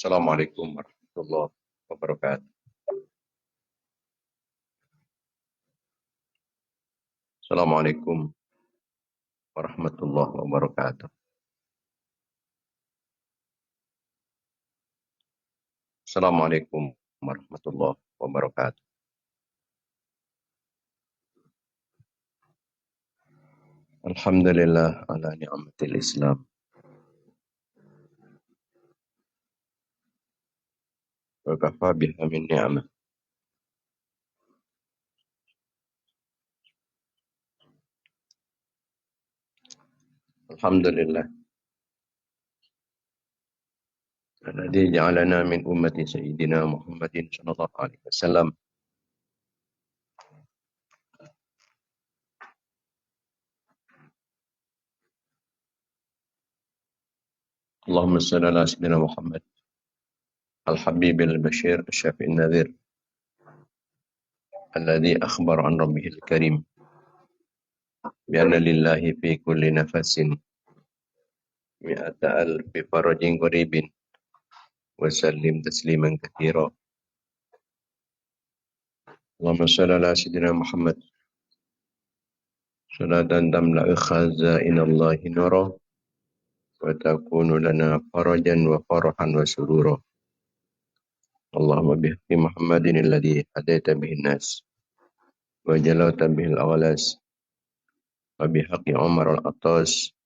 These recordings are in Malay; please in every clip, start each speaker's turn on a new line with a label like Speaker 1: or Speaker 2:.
Speaker 1: Assalamualaikum warahmatullahi wabarakatuh. Assalamualaikum warahmatullahi wabarakatuh. Assalamualaikum warahmatullahi wabarakatuh. Alhamdulillah ala ni'matil Islam. Wa kafa biha min ni'mah. Alhamdulillah. Alladzi ja'alana min ummati sayyidina Muhammadin sallallahu alaihi wasallam. Allahumma salli ala sayyidina Muhammad. Al-Habib al-Bashir al-Syafi' al-Nadhir. Alladzi akhbar an rabbihil karim. Bianna lillahi fi kulli nafasin mi'ata alfi farajin qaribin. Wasallim tasliman kathira. Allahumma salli ala sayyidina Muhammad. Salatan tamla'u khazainallahi nura wa takunu lana farajan wa farahan wa surura. Allahumma bihaqqi Muhammadin alladhi hadaita bihi an-nas wa jalawta bihi al-aglas wa bihaqqi Umar al-Attas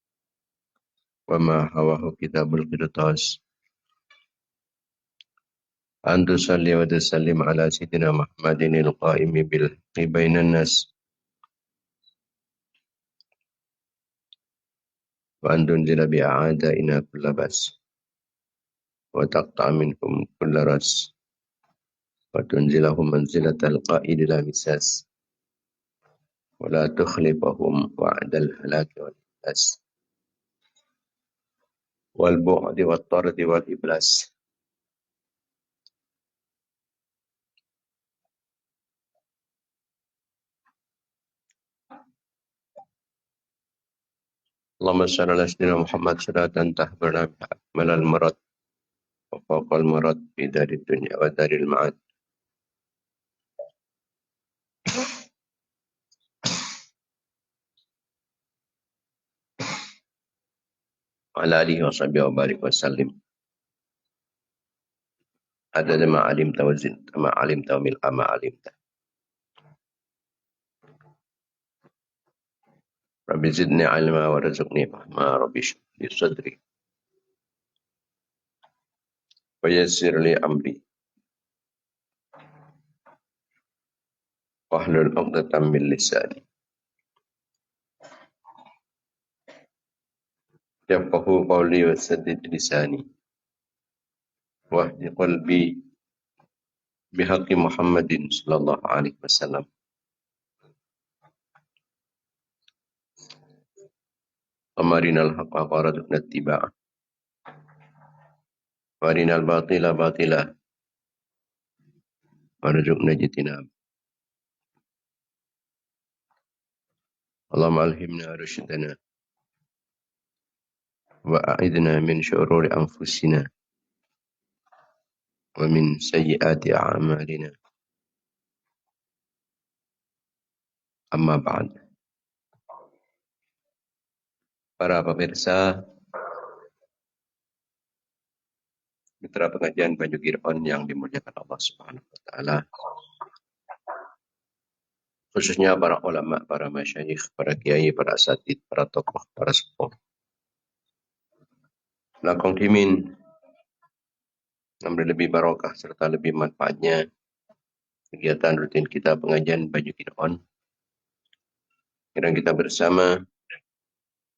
Speaker 1: wa ma hawahu kitabul qirtas. Antu salli wa tusallim ala sayyidina Muhammadin al-qa'imi bil haqqi bainan nas wa antun zila bi'a'adaina kulla bas wa taqta' minkum kulla ras wa tunzilahum manzilatal qa'id la misas wa la tukhlifahum wa'dal halaki wal iblas wal bu'di wat tardi wal iblas. Allahumma salli ala sayyidina Muhammad salatan tahbarna biha akmalal marad wa fawqal marad fi darid dunya wa daril ma'ad. Wa ala alihi wa sahbihi wa barik wa sallim. Adada ma alimta wa zinta ma alimta wa mil'a ma alimta. Rabbi zidni ilma wa rizqni fahma. Rabbi shrah li sadri wa yassir li amri wahlul 'uqdatam min lisani yafqahu qawli wa saddid lisani wahdi qalbi bihaqqi Muhammadin sallallahu alaihi wasallam. Amarinal haqqa warzuqna ittiba'ah warinal batila batila warzuqna ijtinab. Allahumma alhimna rushdana wa a'idna min syururi anfusina wa min sayyiati a'malina. Amma ba'd. Para pemirsa mitra pengajian Banyu Qir'an yang dimuliakan Allah Subhanahu wa taala, khususnya para ulama, para masyayikh, para kiai, para asatidz, para tokoh, para sepuh. Langkong dimin memberi lebih barokah serta lebih manfaatnya kegiatan rutin kita pengajian Banyu Qir'an. Kiranya kita bersama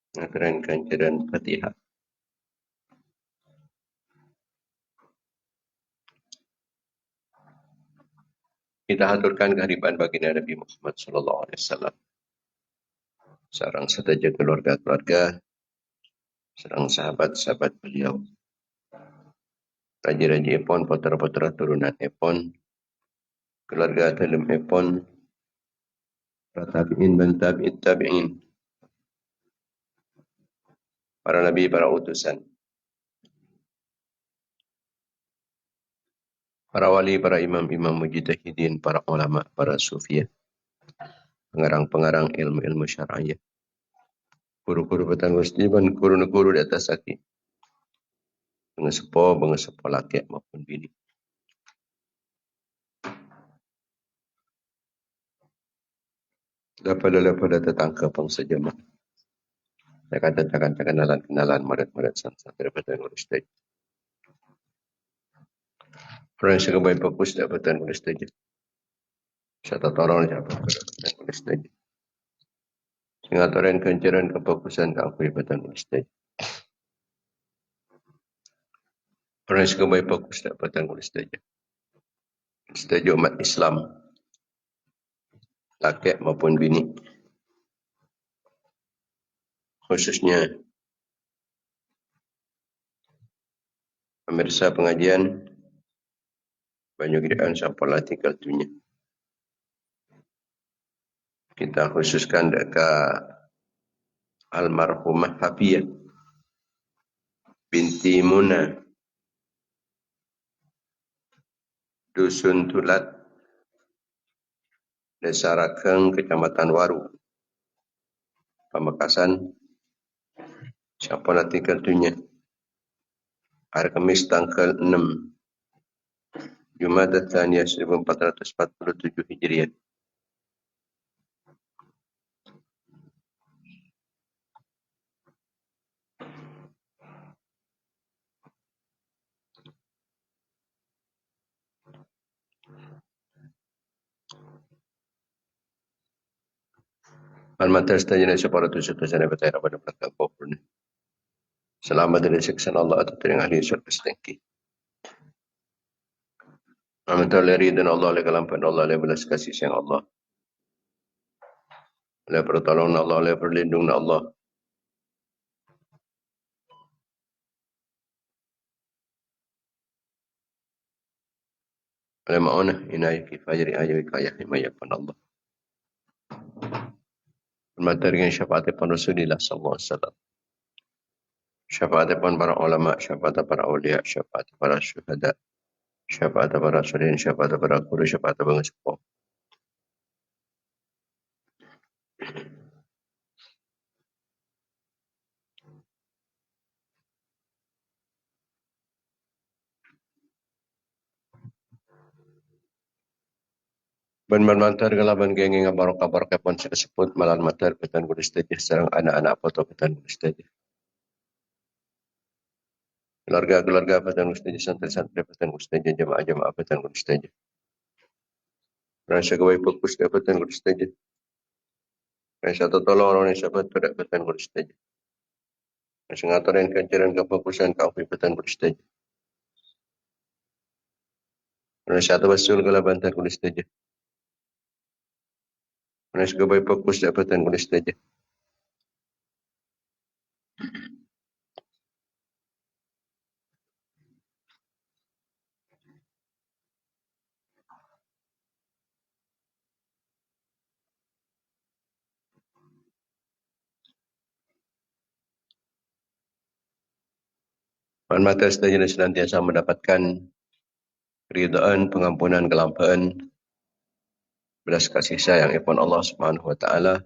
Speaker 1: mengaturkan bacaan Fatihah. Kita haturkan kehadiran baginda Nabi Muhammad sallallahu alaihi wasallam. Sareng sedaya keluarga-keluarga, sareng sahabat-sahabat beliau. Raja-raja epon, putra-putra turunan epon, keluarga dalam epon, para tabi'in dan tabi'in, para nabi, para utusan. para wali, para imam-imam mujtahidin, para ulama, para sufiah, pengarang-pengarang ilmu-ilmu syar'iyah, guru-guru petang musliman, guru-guru di atas kaki, bengesepo laki maupun bini. Daripada tetangga bangsa jemaah. Saya katakan kenalan murid-murid sansan daripada ngurus stage. Orang yang sebagai fokus dapatan ngurus stage. Saya tolong siapa dapatan ngurus stage. Sehingga toren kencaran kefokusan ke aku dapatan ngurus stage. Orang yang sebagai fokus dapatan ngurus stage. Stage umat Islam, laki maupun bini. Khususnya pemirsa pengajian banyak kiraan sampai latih kaltunya. Kita khususkan dekat almarhumah Hafiyah binti Muna, Dusun Tulat, Desa Rakeng, Kecamatan Waru, Pamekasan, siapa latih kaltunya. Hari Kamis tanggal 6 Jumadah Tsaniyah 1447 Hijriah. Al-Matar setajana separatu setajana bertayar pada belakang pohon. Selamat dari siksaan Allah atau dari ahli syurga setengki. Al-Matar leri dan Allah oleh kelampan Allah oleh belas kasih sayang Allah. Oleh pertolongan Allah, oleh perlindungan Allah. Oleh ma'unah inayah kifayah riayah wikayah himayah pan Allah. Al-Matar dengan syafaat pan Rasulullah SAW. Syafaat pan para ulama, syafaat para awliya, syafaat para syuhada, syafaat para sulihin, syafaat para guru, syafaat para sepuh. Ben mantar galaban gengeng barokah pun sebut malan matar betan kulis tejih sareng anak-anak foto betan kulis tejih. Keluarga-keluarga betan kulis tejih, santri-santri betan kulis tejih, jemaah-jemaah betan kulis tejih. Rasa gawai fokus betan kulis tejih. Rasa tolong orang yang sahabat tidak betan kulis tejih. Rasa ngatorin kancaran kefokusan kau betan kulis tejih. Rasa tawasul galaban betan kulis tejih. Rasa gawai fokus betan kulis tejih. Man mata setajah senantiasa mendapatkan keridaan, pengampunan, kelampaan, belas kasih sayang Ibn Allah Subhanahu Wa Taala,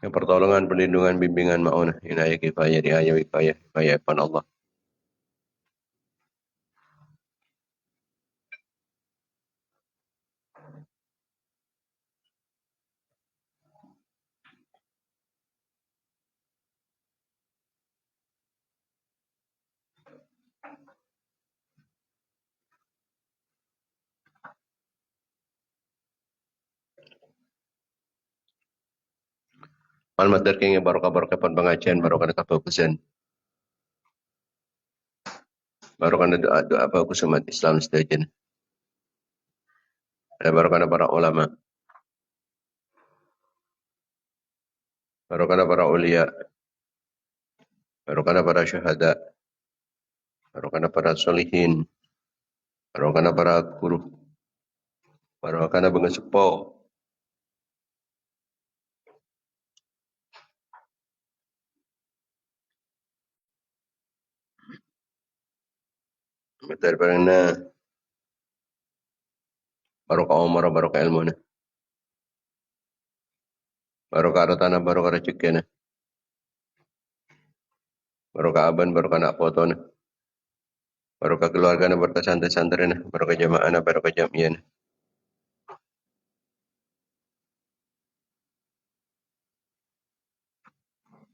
Speaker 1: yang pertolongan, perlindungan, bimbingan, ma'unah, inayah, kifayah, riayah, wikayah, hikayah Ibn Allah. Malamat terkini barokah-barokah pun pengajian, barokah kefokusan, barokah doa-doa bagus umat Islam sedajan. Ada barokah para ulama, barokah para ulia, barokah para syuhada, barokah para solihin, barokah para guru, barokah bengesepo. Daripada Barokah umur, barokah ilmu na. Barokah hartana, barokah rezeki na. Barokah aban, barokah anak foto na. Barokah keluarga na, barokah santri-santri na. Barokah jamaah na, barokah jamiah na.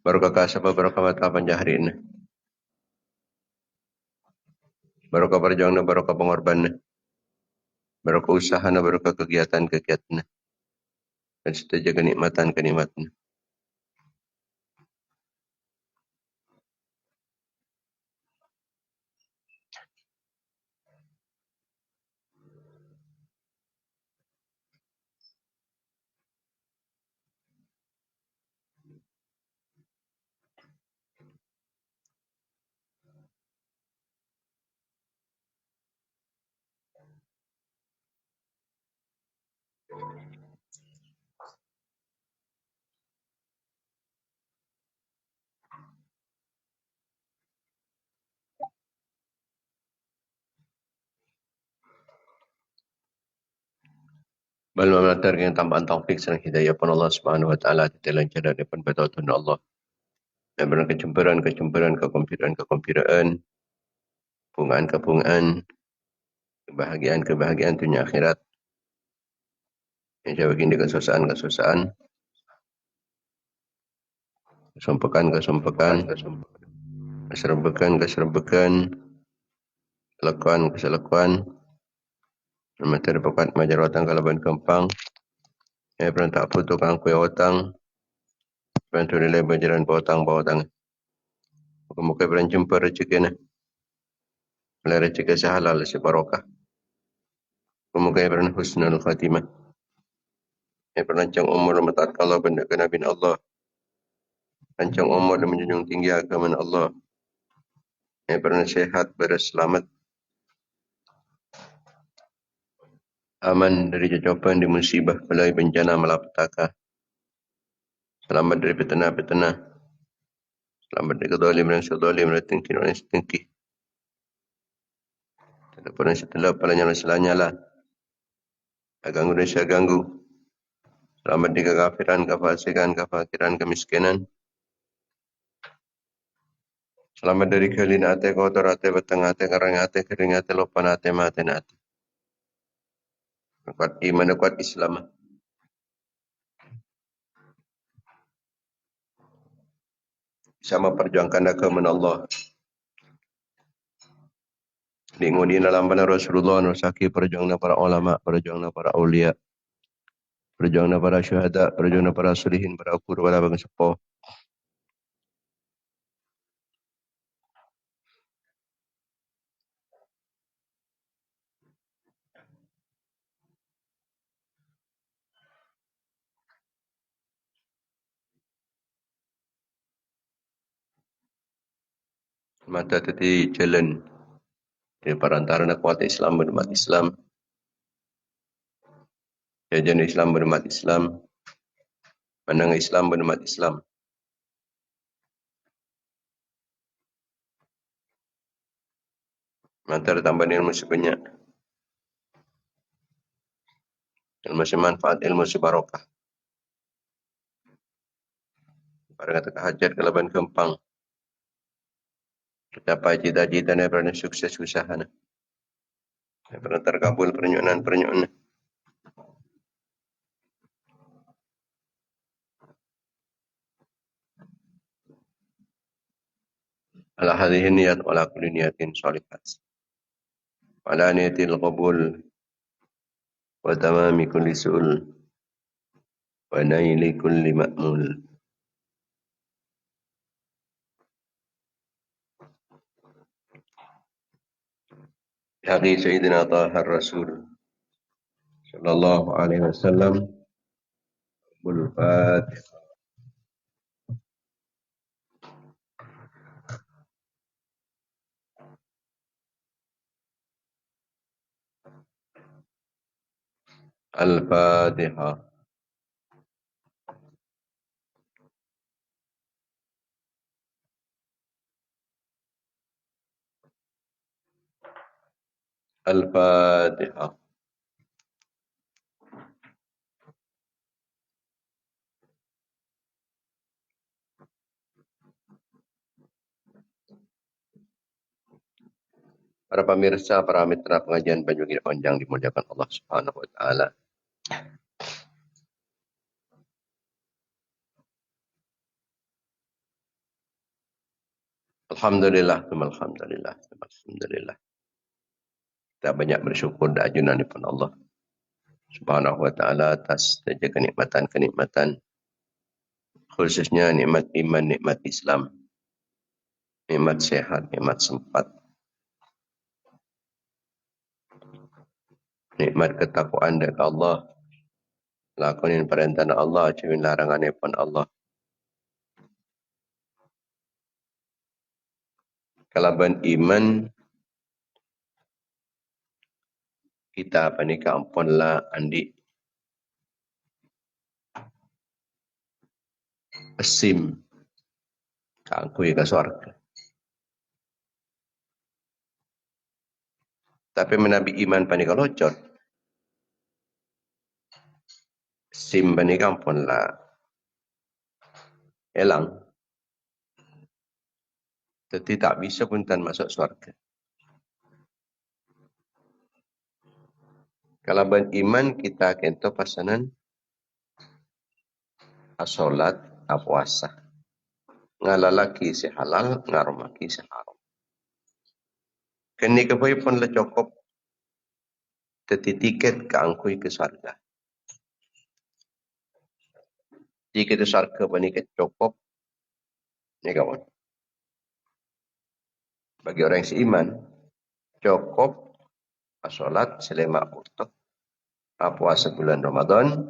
Speaker 1: Barokah kasabah, barokah mata panjahrin na. Barokah perjuangan na, barokah pengorban na. Barokah usaha na, barokah kegiatan-kegiatan na. Dan setiap kenikmatan-kenikmatan. Bal mamatar yang tambahan taufik serang hidayah pun Allah Subhanahu wa taala di dalam jalan depan betul Allah. Dan benar kecemburuan, kekompiran, bungaan, kebahagiaan dunia akhirat. Yang jauh ini kesusahan, kesumpakan, keserbekan, keselakuan, materi pekat majar watang kalaban kempang, pernah tak putuk angkui watang, pernah tu nilai bajaran bawatang. Muka pernah jumpa rezeki na, mulai rezeki sehalal si barokah. Muka pernah husnul khatimah. Perancang umur mentaat Allah benda ke Nabi Allah. Rancang umur dan menjunjung tinggi agama Allah. Pernah sehat, berselamat, aman dari jajapan, di musibah, balai, bencana, malapetaka. Selamat dari fitnah, selamat dari kezalim dan sezalim dan tengki dan setengki. Setelah palanya selanyala. Ganggu dan saya ganggu. Selamat dari kekafiran, kefasikan, kefakiran, kemiskinan. Selamat dari kelin ate, kotor ate, beteng ate, kerang ate, kering ate, lopan ate, maten ate. Kuat iman, kuat Islam. Sama perjuangkan agama Allah. Diinguni dalam bana Rasulullah nusaki perjuangan para ulama, perjuangan para aulia, perjuangan para syuhada, perjuangan para sulihin, para guru, para bangsa. Mata tadi jalan di perantara kuat Islam berumat Islam, jajan Islam berumat Islam, pandang Islam berumat Islam. Mata tambah ilmu sebanyak, ilmu semanfaat, ilmu sebarokah. Pada kata hajat kelaban kempang, capai cita-cita dan pernah sukses usaha. Pernah terkabul pernyunan. Ala hadhihi niyat wala kulli niyatin shalihat. Ala niyatil qabul wa tamami kulli su'ul wa naili kulli ma'mul. Haqi Sayyidina Taha Rasul sallallahu alaihi wasallam. Al-Fatihah. Al-Fatihah. Al-Fatihah. Para pemirsa, para mitra pengajian Banjung Onjang dimuliakan Allah Subhanahu wa taala. Alhamdulillah, alhamdulillah, alhamdulillah. Kita banyak bersyukur dan ajunan kepada Allah Subhanahu wa taala atas saja kenikmatan-kenikmatan, khususnya nikmat iman, nikmat Islam, nikmat sehat, nikmat sempat, nikmat ketakwaan dari Allah, lakonin perintah Allah, jauhin larangan daripada Allah. Kalaban iman kita panika ampunlah andi esim kangkui ke surga. Tapi menabi iman panika locot. Sim panika ampunlah elang. Jadi tak bisa pun tan masuk surga. Kalaban iman kita kento pasanan asolat apuasa. Ngalalaki si halal, ngarumaki si haram. Kini kepoy pun le cukup teti tiket ke angkui ke surga. Tiket ke surga paniket cukup ni kawan. Bagi orang yang seiman, cukup asolat selama waktu puasa bulan Ramadan,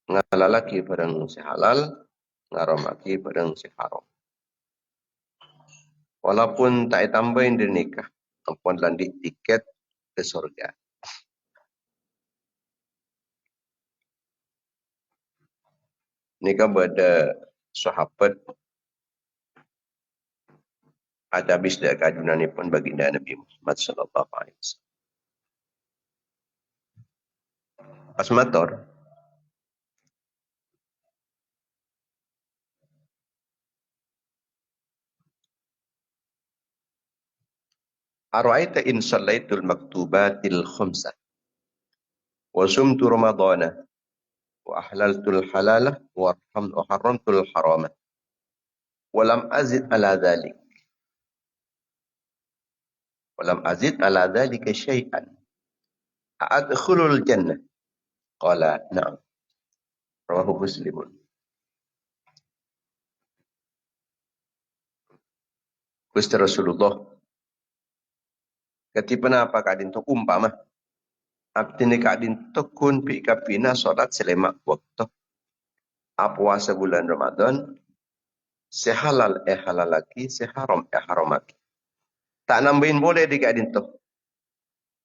Speaker 1: ngalalaki barang si halal, ngarumaki barang si haram. Walaupun tak tambahin dia nikah, ampun landik tiket ke surga. Nikah pada sahabat ada habis dah kajunan ni pun baginda Nabi Muhammad sallallahu alaihi wasallam. Pas matur, Ara'aita in sallaitul maktubatil khamsah wa sumtu ramadana wa ahlaltul halalah wa haramtul haramah wa lam azid ala dhalik ولم أزد على ذلك شيئا أدخل الجنة قال نعم رواه مسلم. Gusti Rasulullah katipana apa kadin to umpama abdine kadin to kun pi kapina salat selama waktu puasa bulan Ramadan sehalal halalaki seharam haramaki tak nambahin boleh di kadin to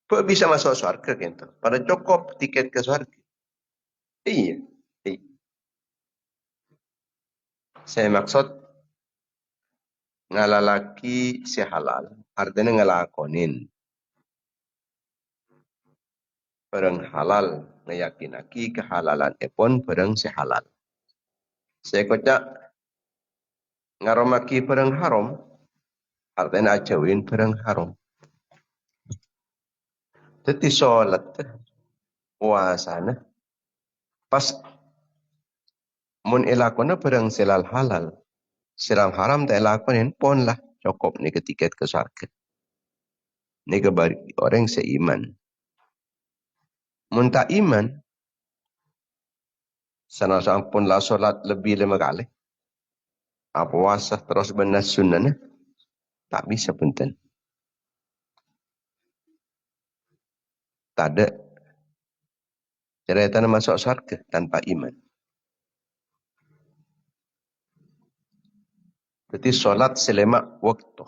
Speaker 1: kok bisa masuk surga gitu pada cukup tiket ke surga. Iya. Saya maksud ngalalaki si halal artinya ngelakonin barang halal ngeyakinaki kehalalan pun barang si halal. Saya kocak ngaromaki barang haram artinya ajawin barang haram. Jadi sholat puasana pas mun ilakona barang silal halal siram haram tak ilakonin pun lah cukup ni tiket ke surga. Ni kebari orang seiman. Mun tak iman sana sampun lah solat lebih 5 kali. Puasa terus benar sunnah tak bisa punten. Tak ada cerita masuk surga tanpa iman. Jadi solat selama waktu.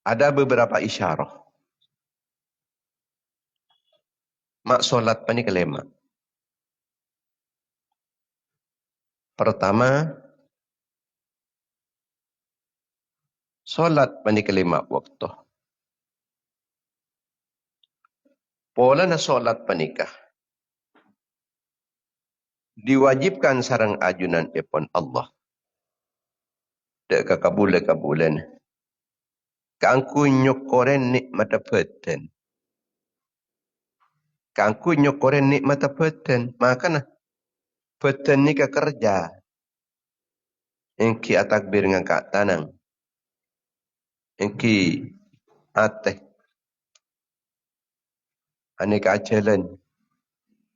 Speaker 1: Ada beberapa isyarah. Mak solat pani kelima. Pertama, solat pani kelima waktu. Pola na solat panikah. Diwajibkan sarang ajunan ipon Allah dek kabulan. Kangku nyokoren nikmat peten. Kangku nyokoren nikmat peten. Makana peten ni kerja. Engki atakbir ngangkat tanang. Engki ateh. Aneka jalan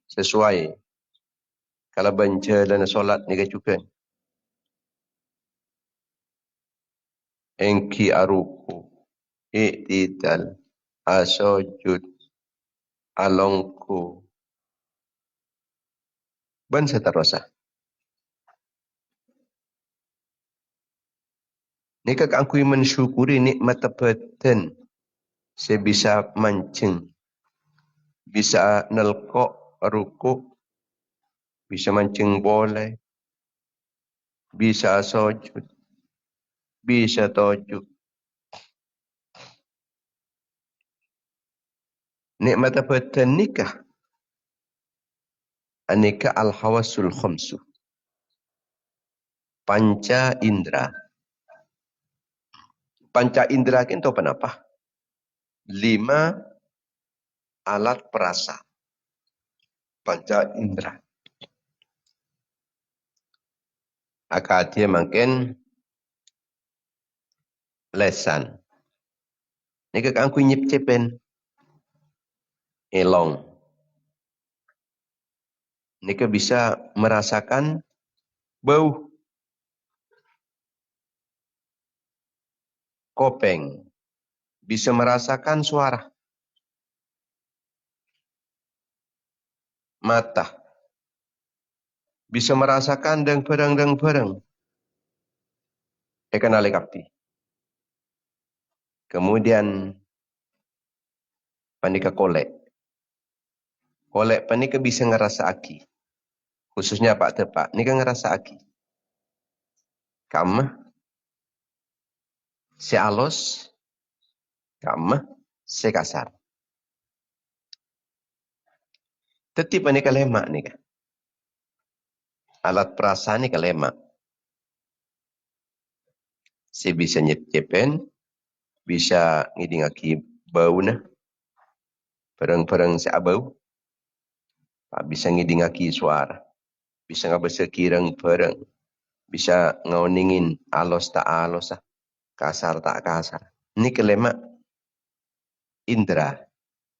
Speaker 1: sesuai. Kalau benjalan solat ni juga. Engki aruku. Iktidal. Asojud. Alongku. Ben seterusnya. Nika aku mensyukuri nikmat tepeten. Saya bisa mancing. Bisa nelkok ruku. Bisa mancing boleh. Bisa sujud. Bisa tojuk. Nikmat tepeten nikah. Anika al-hawasul khamsu. Panca indra. Panca indra itu apa? 5 alat perasa. Panca indra. Akadia makin lesan. Nika aku nyip-cipen. Elong. Nika bisa merasakan bau. Kopeng. Bisa merasakan suara. Mata. Bisa merasakan deng pereng. Ikan alikapi. Kemudian panika kolek. Kolek panika bisa ngerasa aki. Khususnya Pak Tepak. Nika ngerasa aki. Kamah. Si alus. Kamah. Si kasar. Teti panika lemak nika. Alat perasa nika lemak. Si bisa nyep-nyepen. Bisa ngiding aki bau na. Pereng-pereng si abau. Bisa ngiding aki suara. Bisa ngabesekirang pereng. Bisa ngauningin alos tak alos. Kasar tak kasar. Ini kelemak indra.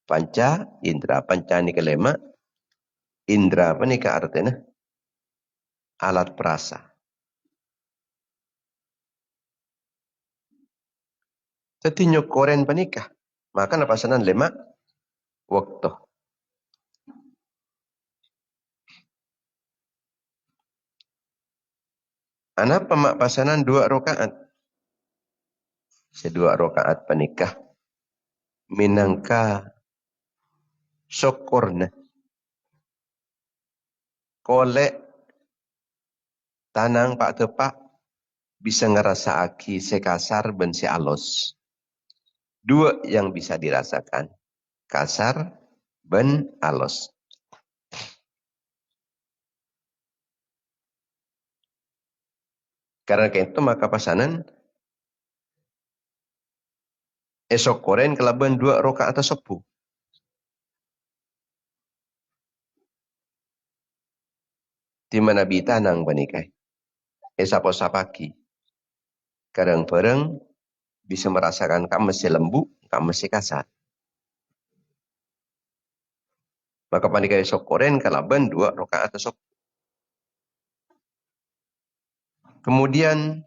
Speaker 1: Panca indra. Panca ini kelemak. Indra apa nih artinya? Alat perasa. Jadi nyokoren panikah. Maka napasanan lemak waktu. Anak pemak pasanan 2 rakaat. Sedua rakaat panikah. Minangka syukurna. Kolek tanang Pak Tepak bisa ngerasa aki sekasar ben si alos. 2 yang bisa dirasakan. Kasar ben alos. Karena itu maka pasanan esok koren kelaban 2 rakaat atau sepuh. Di mana bitanang banikai. Esapos-sapaki. Kadang-kadang bisa merasakan kamu masih lembu, kamu masih kasar. Maka panikai esok koren kelaban 2 rakaat atau sepuh. Kemudian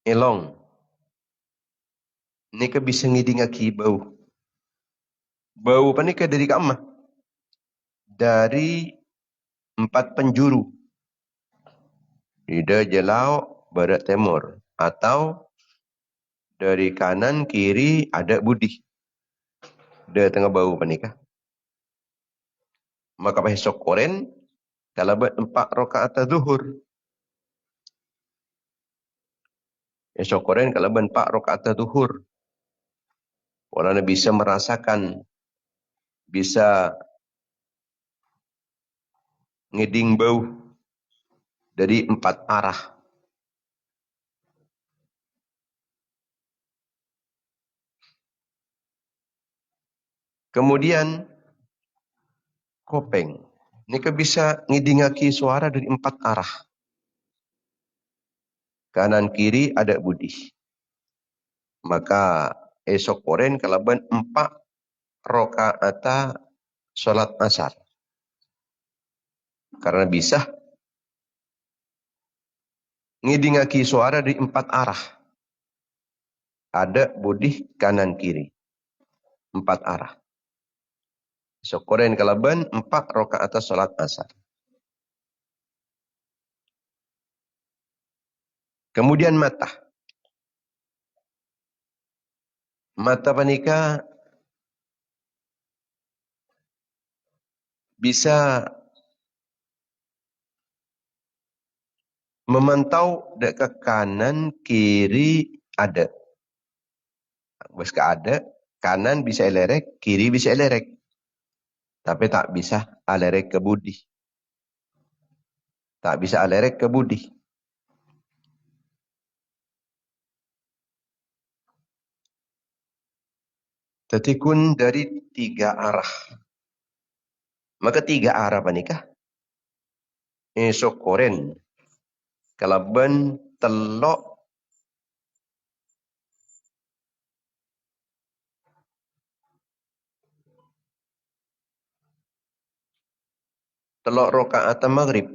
Speaker 1: elong. Nika bisa ngidingaki bau. Bau panika dari kamah. Dari 4 penjuru. Ida jelau barat timur. Atau dari kanan kiri ada budi. Dia tengah bau panika. Maka esok koren kalaban 4 rakaat zuhur. Esok koren kalaban 4 rakaat zuhur. Orang bisa merasakan, bisa ngeding bau dari 4 arah. Kemudian kopeng. Nika bisa ngidingaki suara dari 4 arah. Kanan kiri ada budi. Maka esok koren kalaban 4 rakaat sholat asar. Karena bisa ngidingaki suara dari 4 arah. Ada budi kanan kiri. 4 arah. Esok koren kalaban 4 rakaat sholat asar. Kemudian mata. Mata panika bisa memantau dekat kanan kiri ada. Meski ada, kanan bisa elerek, kiri bisa elerek. Tapi tak bisa alerek ke budi. Tak bisa alerek ke budi. Tetikun dari 3 arah. Maka 3 arah panikah? Esok koren. Kalaban telok rakaat maghrib.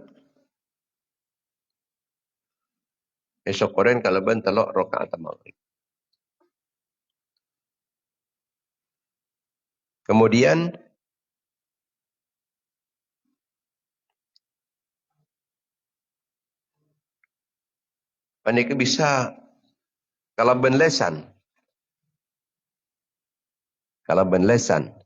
Speaker 1: Esok koren kalaban telok rakaat maghrib. Kemudian panika bisa kalaban lesan. Kalaban lesan.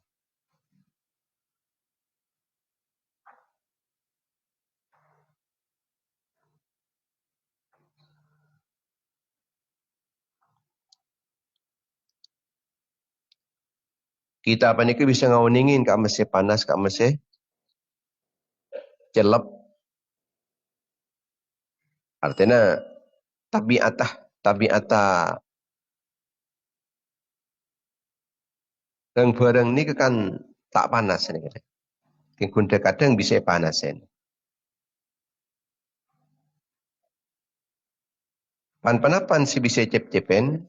Speaker 1: Kita panika bisa ngauningin kak mese panas, kak mese celep. Artinya tabiatah yang barang ni kan tak panas ni kata. Kengkunda kadang bisa panasen. Pan-panapan si bisa cep-cepen,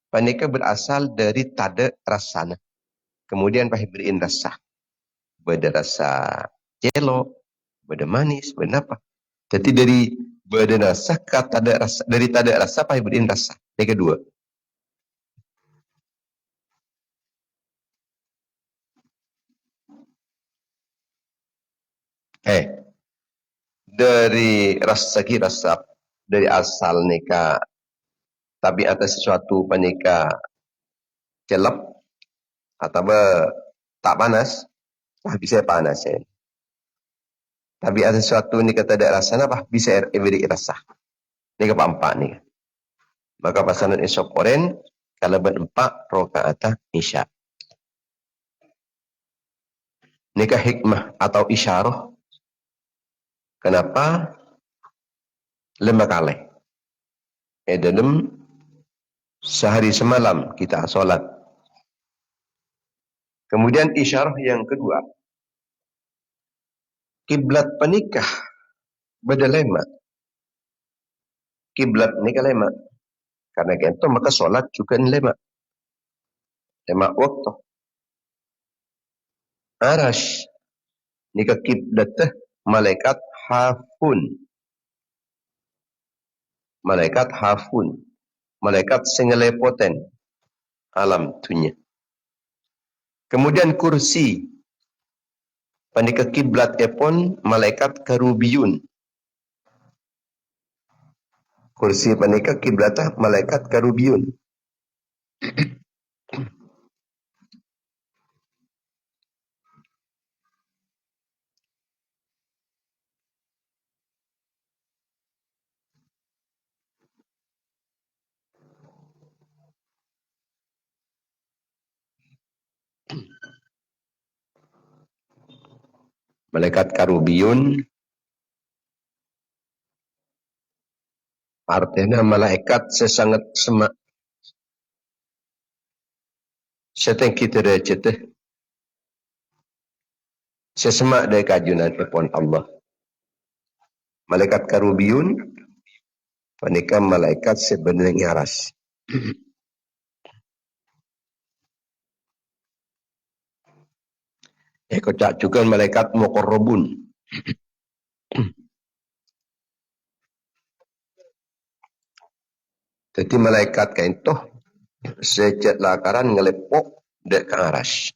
Speaker 1: panika berasal dari tada rasana. Kemudian pahiberiin rasa. Beda rasa celo, beda manis, beda apa. Jadi dari beda rasa ke tada rasa, dari tada rasa pahiberiin rasa. Yang kedua. Dari rasa dari asal nika tabiat sesuatu panika celep atau tak panas, bisa panasen. Tapi ada sesuatu ni kata ada rasa apa bisa beri rasa. Ni keempat ni. Maka pasangan esok koren kalau berempat rakaat isya. Nikah hikmah atau isyarah. Kenapa? Lima kali. Dalam sehari semalam kita solat. Kemudian isyarah yang kedua. Kiblat penikah beda lema. Kiblat nikah lema. Karena itu maka solat juga lema. Lema waktu. Arash. Nikah kiblat malaikat hafun. Malaikat hafun. Malaikat sengelepoten alam dunia. Kemudian kursi. Panika kiblat epon malaikat karubiyun. Kursi panika kiblatah malaikat karubiyun. Malaikat karubiyun artinya malaikat sesangat semak setengki derajat Sesemak dari kajunan ipon Allah. Malaikat karubiyun panika malaikat sebenarnya aras. Kocak juga malaikat muqarrabun. Jadi malaikat kain toh secet lakaran ngelepok dek ke aras.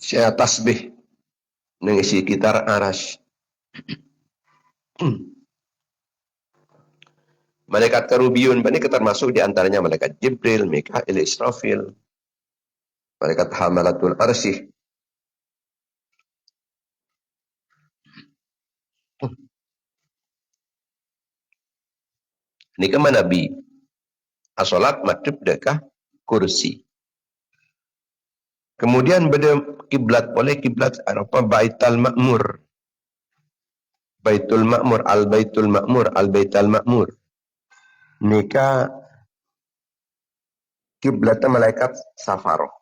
Speaker 1: Saya tasbih nengisi sekitar aras. Malaikat karubiyun ini termasuk di antaranya malaikat Jibril, Mikail, Israfil, malaikat hamalatul arsy. Ini ke Nabi. Asolat madhab dekah kursi. Kemudian beda kiblat oleh kiblat apa Baitul Ma'mur. Baitul Ma'mur, Al-Baitul Ma'mur, Al-Baitul Ma'mur. Nika kiblatnya malaikat Safaroh.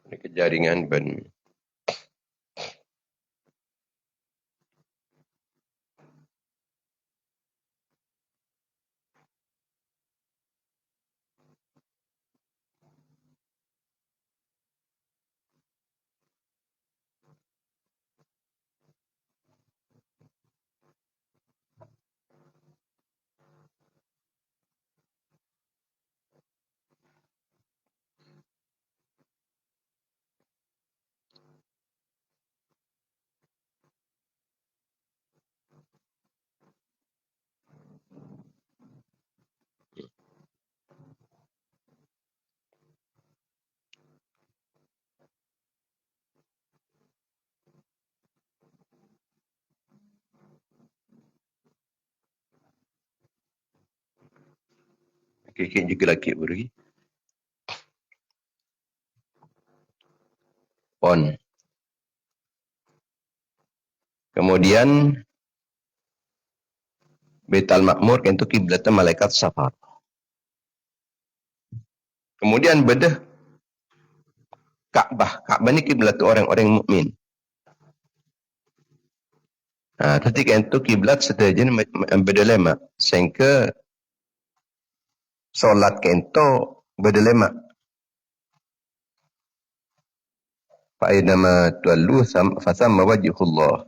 Speaker 1: Ini kejaringan ben. Kikik juga lagi beri. On. Kemudian Baitul Ma'mur itu kiblatnya malaikat safar. Kemudian bedah Ka'bah. Ka'bah ini kiblat orang-orang mukmin. Nah, ketika itu kiblat sedajan bedelema sehingga solat kento bedelema. Fa'inama tuallu fasamma wajhullah.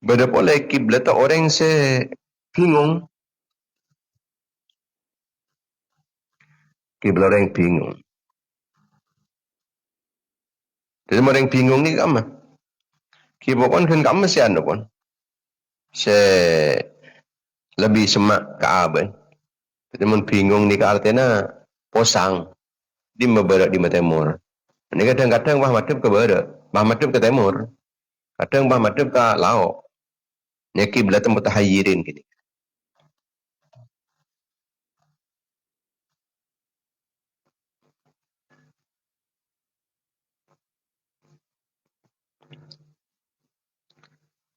Speaker 1: Beda pula kiblat orang se bingung. Kiblat orang bingung. Jadi orang bingung ni kama. Kiblat pun kan kama si anu pun. Se lebih semak Ka'bah. Jadi mun bingung ni artinya posang di mabarak di timur. Ini kadang-kadang bah madhep ke barat, bah madhep ke timur. Kadang bah madhep ke laut. Ni kiblat mutahayyirin gini.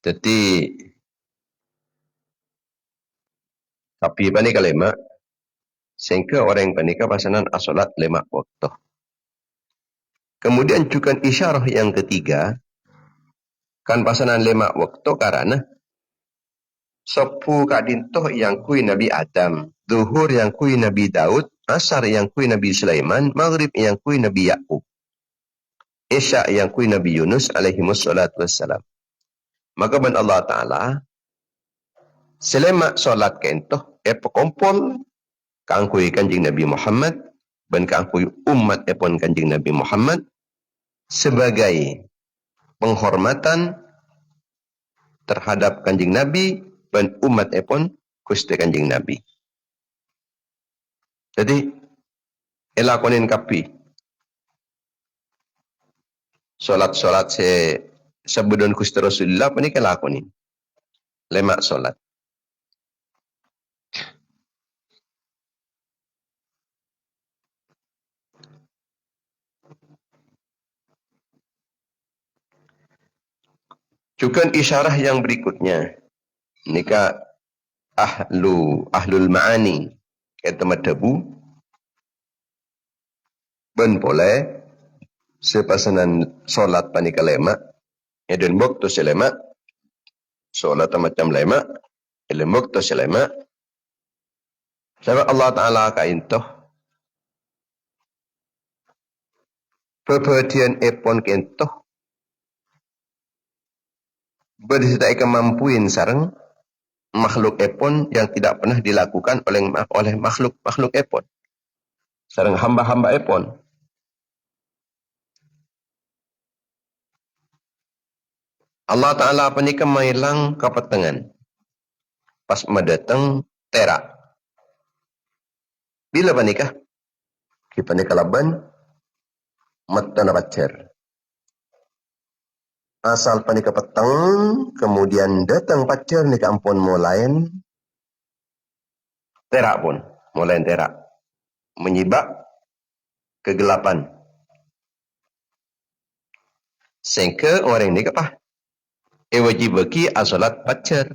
Speaker 1: Jadi tapi pani kalema sehingga orang yang panika pasanan asolat 5 waktu. Kemudian juga isyarah yang ketiga kan pasanan 5 waktu karena Sopu kadintoh yang kui Nabi Adam, Zuhur yang kui Nabi Daud, Asar yang kui Nabi Sulaiman, Maghrib yang kui Nabi Ya'qub, Isya yang kui Nabi Yunus alaihimus salatu wassalam. Maka ben Allah Ta'ala selama solat kentoh pekompol kangkui kanjing Nabi Muhammad ben kangkui umat epon kanjing Nabi Muhammad sebagai penghormatan terhadap kanjing Nabi dan umat epon Gusti kanjing Nabi. Jadi elakonin kapi solat-solat sebudon Gusti Rasulullah ini kelakonin lemak solat. Juga isyarah yang berikutnya nikah ahlul ma'ani kata madabu ben boleh sepasanan solat panika lemak eden waktu selemak solat macam lemak eden waktu selemak sebab Allah Ta'ala kaintoh pepertian epon kentoh bersertai kemampuan sarang makhluk epon yang tidak pernah dilakukan oleh makhluk epon sarang hamba-hamba epon. Allah Ta'ala panika mailang kapetengan pas mendatang terak. Bila panika? Kita panika laban matana pacar. Asal panika petang, kemudian datang pacar ni kampun mulain terak pun, mulain terak. Menyibak kegelapan. Sehingga orang ni apa? Wajib bagi asalat pacar.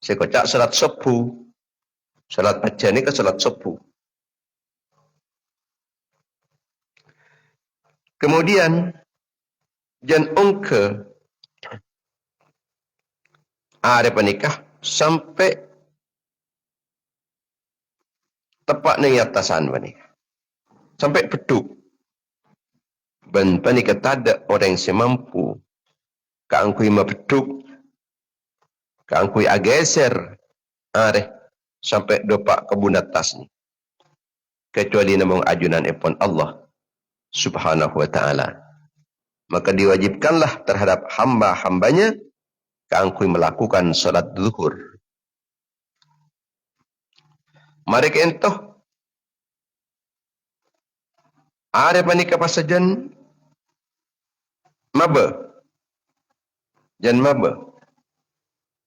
Speaker 1: Sekocak salat subuh. Salat pacar ni ke salat subuh. Kemudian jan ongke ada panikah sampai tepat ni atasan panikah. Sampai beduk. Ben panikah tak ada orang yang semampu kaangkui mabeduk kaangkui ageser sampai dopak kebun atas ni kecuali namang ajunan epon Allah subhanahu wa ta'ala maka diwajibkanlah terhadap hamba-hambanya kaangkui melakukan salat zuhur. Mereka entoh ada panikah pasajan maba Jan maba.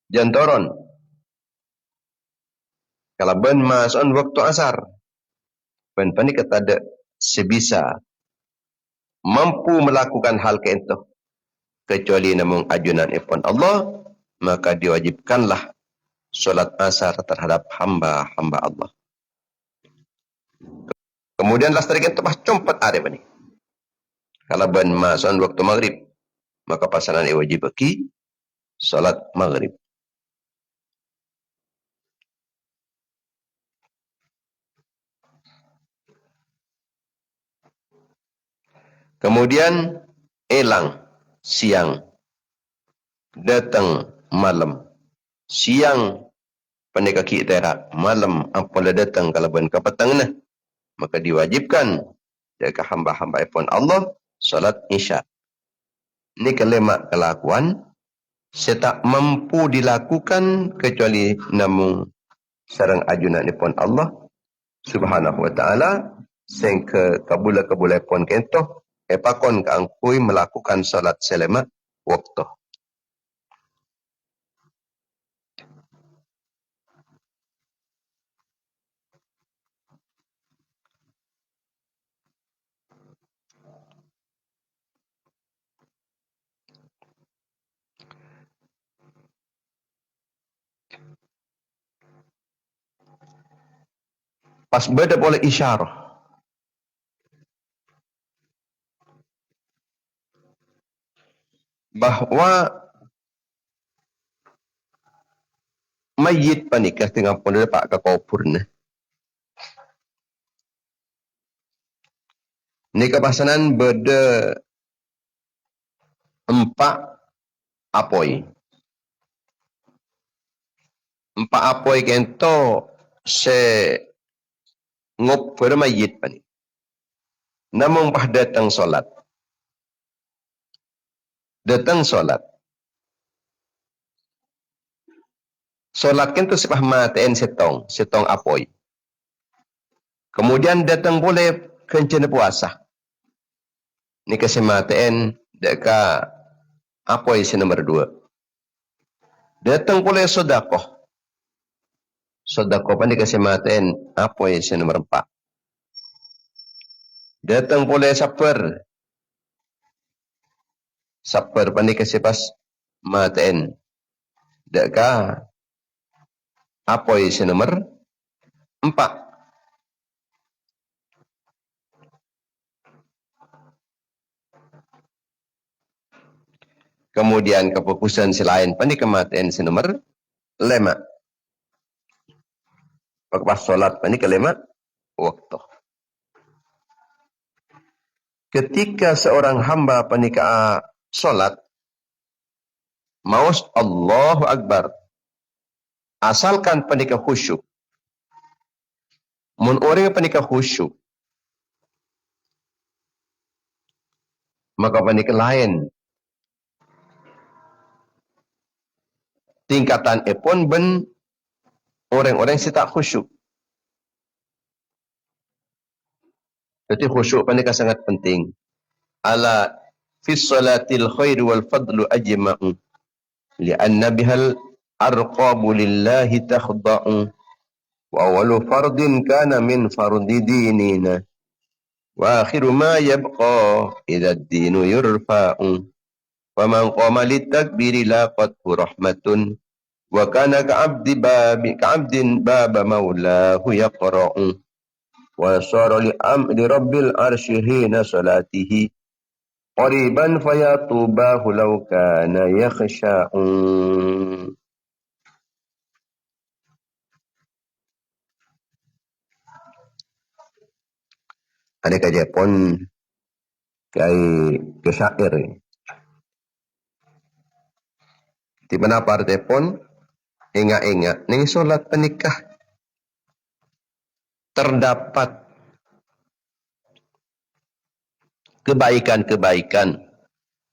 Speaker 1: Jan toron. Kalau ben mason waktu asar. Ben panik ketada sebisa mampu melakukan hal keentoh kecuali namun ajunan ipon Allah, maka diwajibkanlah solat asar terhadap hamba-hamba Allah. Kemudian lastri keentoh pas compat are bani. Kalau ben mason waktu maghrib, maka pasanan wajib bagi solat maghrib. Kemudian elang siang, datang malam. Siang pandai kaki terak, malam apabila datang kalau ben ke petang nah, maka diwajibkan jaga hamba-hamba ipon Allah salat isya. Ini kelima kelakuan setak mampu dilakukan kecuali namun sareng ajunan ipon Allah Subhanahu wa taala sing ke kabula-kabula ipon kentoh epakon kaangkui melakukan salat selama waktu. Pas beda boleh isyarah. Bahwa mayit panikah tengah pun dapat ke kubur nah. Ni kebasanan beda empat apoi. Empat apoi kento se ngop pada mayit pani. Namun pas datang solat. Datang solat. Solat kento sepah matain setong apoi. Kemudian datang boleh kencana puasa. Ni kesematain deka apoi si nomor 2. Datang boleh sodakoh. Sodakoh pani kesematain apoi si nomor 4. Datang boleh saper. Saper pani kesepas matain deka apoi si nomor 4. Kemudian kefokusan selain pani kematian si nomor 5. Pas solat pani kelima waktu. Ketika seorang hamba panika solat, maus Allahu Akbar. Asalkan panika khusyuk. Mun orang panika khusyuk, maka panika lain. Tingkatan epon ben orang-orang si tak khusyuk. Jadi khusyuk panika sangat penting. Ala fis salatil khair wal fadlu ajma'u. Lianna bihal arqabu lillahi takhda'u. Wa awalu fardin kana min fardi dinina. Wa akhiru ma yabqa idha ad-dinu yurfa'u. Faman qama litakbiri laqathu rahmatun. Wa kana ka'abdin baba maulahu yaqra'u. Wa sara li rabbil arsyi hina salatihi. Qariban fayatubahu law kana yakhsha'u. Ada kajian pun ke syair. Di mana partai pun ingat-ingat ning solat penikah terdapat kebaikan-kebaikan,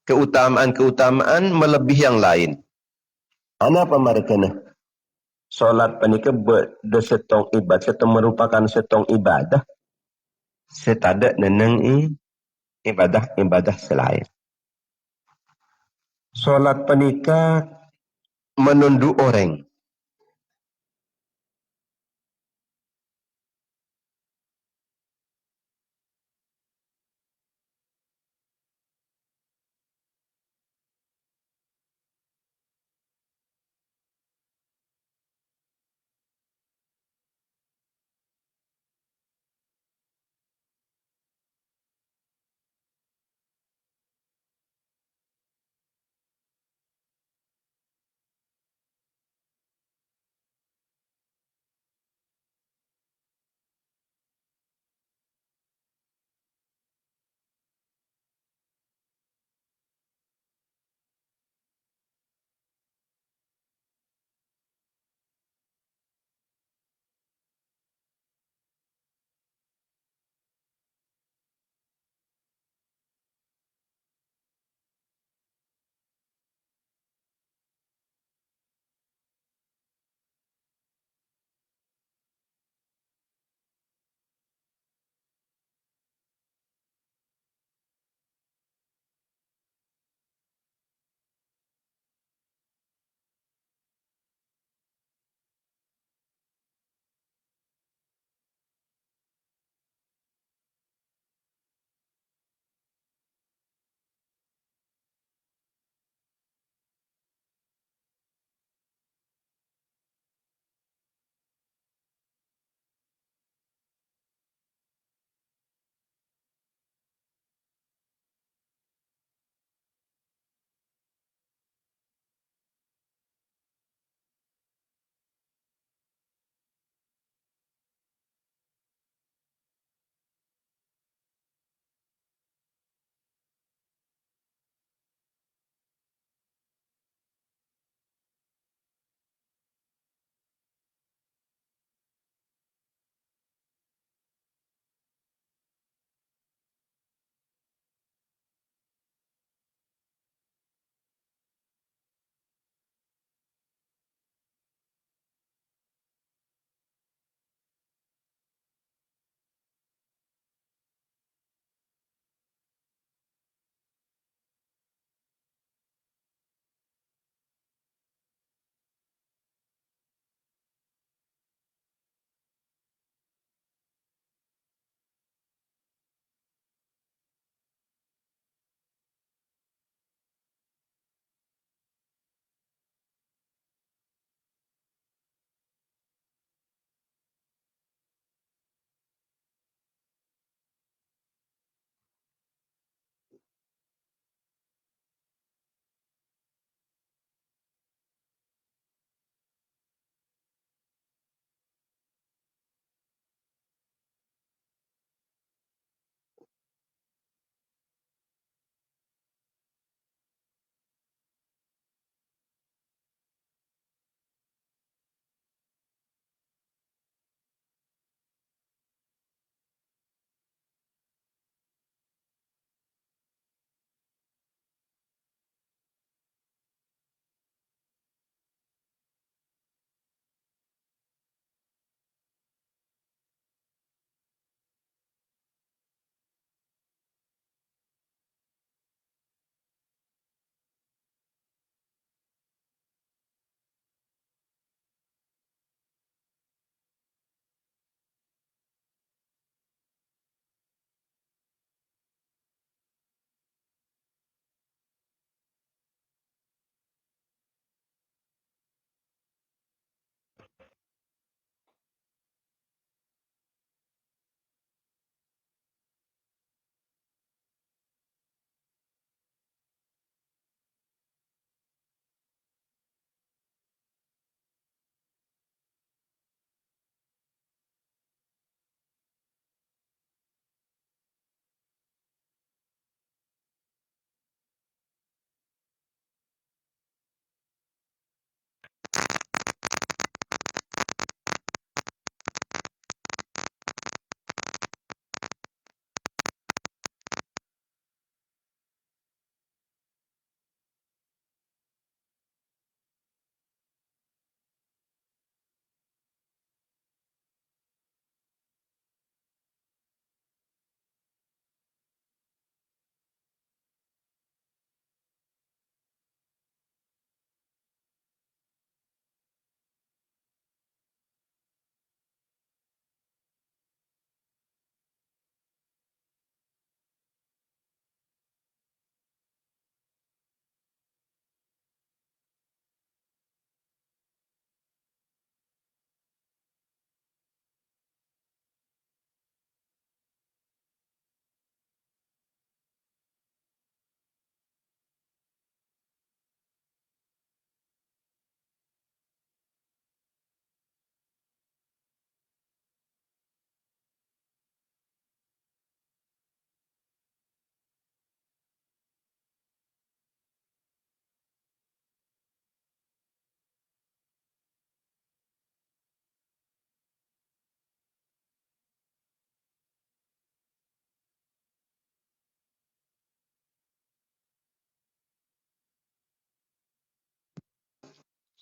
Speaker 1: keutamaan-keutamaan melebihi yang lain. Ana apa mereka nah? Solat penikah setong ibadah, setong merupakan setong ibadah. Setada neneng ibadah-ibadah selain. Solat penikah menunduk orang.